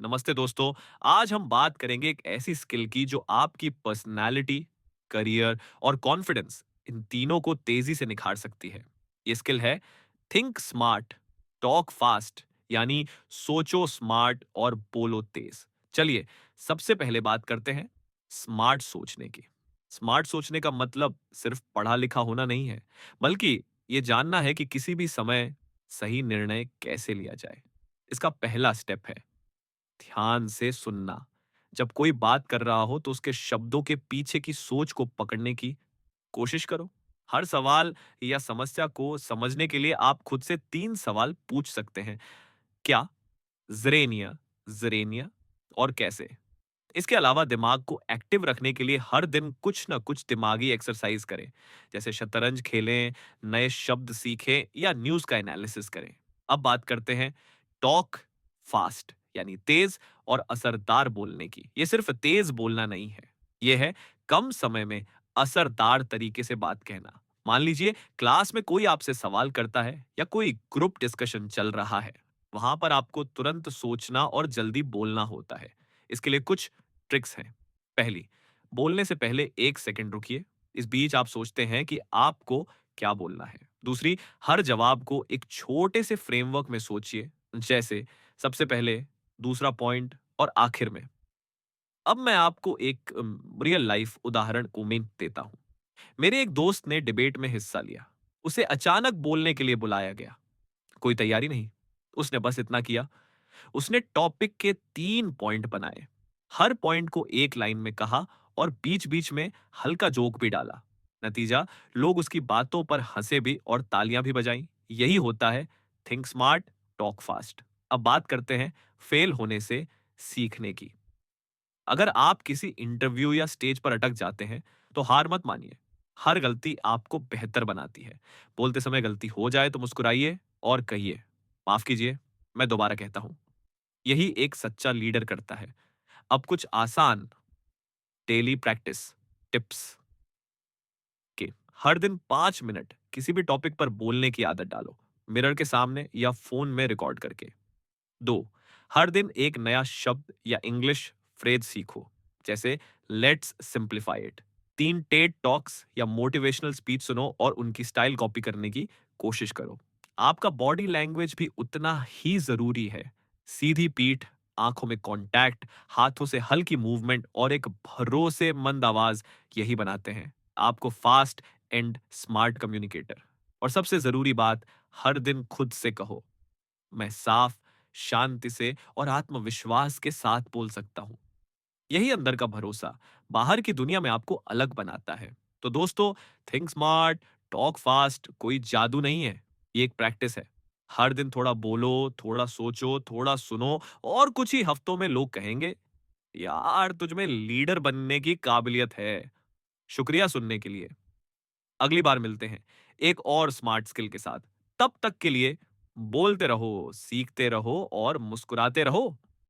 नमस्ते दोस्तों। आज हम बात करेंगे एक ऐसी स्किल की जो आपकी पर्सनालिटी, करियर और कॉन्फिडेंस इन तीनों को तेजी से निखार सकती है। ये स्किल है थिंक स्मार्ट, टॉक फास्ट, यानी सोचो स्मार्ट और बोलो तेज। चलिए, सबसे पहले बात करते हैं स्मार्ट सोचने की। स्मार्ट सोचने का मतलब सिर्फ पढ़ा लिखा होना नहीं है, बल्कि ये जानना है कि किसी भी समय सही निर्णय कैसे लिया जाए। इसका पहला स्टेप है ध्यान से सुनना। जब कोई बात कर रहा हो तो उसके शब्दों के पीछे की सोच को पकड़ने की कोशिश करो। हर सवाल या समस्या को समझने के लिए आप खुद से 3 सवाल पूछ सकते हैं। क्या, ज़रेनिया, ज़रेनिया और कैसे? इसके अलावा दिमाग को एक्टिव रखने के लिए हर दिन कुछ ना कुछ दिमागी एक्सरसाइज करें, जैसे शतरंज खेलें, नए शब्द सीखें या न्यूज़ का एनालिसिस करें। अब बात करते हैं टॉक फास्ट, यानी तेज और असरदार बोलने की। ये सिर्फ तेज बोलना नहीं है, ये है कम समय में असरदार तरीके से बात कहना। मान लीजिए क्लास में कोई आपसे सवाल करता है या कोई ग्रुप डिस्कशन चल रहा है, वहां पर आपको तुरंत सोचना और जल्दी बोलना होता है। इसके लिए कुछ ट्रिक्स हैं। पहली, बोलने से पहले 1 सेकंड रुकिए। इस बीच आप सोचते हैं कि आपको क्या बोलना है। दूसरी, हर जवाब को एक छोटे से फ्रेमवर्क में सोचिए, जैसे सबसे पहले, दूसरा पॉइंट और आखिर में। अब मैं आपको एक रियल लाइफ उदाहरण को मैं देता हूं। मेरे एक दोस्त ने डिबेट में हिस्सा लिया। उसे अचानक बोलने के लिए बुलाया गया। कोई तैयारी नहीं। उसने बस इतना किया, उसने टॉपिक के 3 पॉइंट बनाए, हर पॉइंट को एक लाइन में कहा और बीच-बीच में हल्का जोक भी डाला। नतीजा, लोग उसकी बातों पर हंसे भी और तालियां भी बजाईं। यही होता है थिंक स्मार्ट, टॉक फास्ट। अब बात करते हैं फेल होने से सीखने की। अगर आप किसी इंटरव्यू या स्टेज पर अटक जाते हैं, तो हार मत मानिए। हर गलती आपको बेहतर बनाती है। बोलते समय गलती हो जाए तो मुस्कुराइए और कहिए, माफ कीजिए, मैं दोबारा कहता हूं। यही एक सच्चा लीडर करता है। अब कुछ आसान डेली प्रैक्टिस टिप्स के हर दिन 5 मिनट किसी भी टॉपिक पर बोलने की आदत डालो, मिरर के सामने या फोन में रिकॉर्ड करके। 2, हर दिन एक नया शब्द या इंग्लिश फ्रेज सीखो, जैसे let's simplify it. 3, Ted talks या मोटिवेशनल स्पीच सुनो और उनकी स्टाइल कॉपी करने की कोशिश करो। आपका बॉडी लैंग्वेज भी उतना ही जरूरी है। सीधी पीठ, आंखों में कांटेक्ट, हाथों से हल्की मूवमेंट और एक भरोसेमंद आवाज, यही बनाते हैं आपको फास्ट एंड स्मार्ट कम्युनिकेटर। और सबसे जरूरी बात, हर दिन खुद से कहो, मैं साफ, शांति से और आत्मविश्वास के साथ बोल सकता हूं। यही अंदर का भरोसा बाहर की दुनिया में आपको अलग बनाता है। तो दोस्तों, थिंक स्मार्ट, टॉक फास्ट कोई जादू नहीं है, ये एक प्रैक्टिस है। हर दिन थोड़ा बोलो, थोड़ा सोचो, थोड़ा सुनो और कुछ ही हफ्तों में लोग कहेंगे, यार तुझ में लीडर बनने की काबिलियत है। शुक्रिया सुनने के लिए। अगली बार मिलते हैं एक और स्मार्ट स्किल के साथ। तब तक के लिए बोलते रहो, सीखते रहो और मुस्कुराते रहो।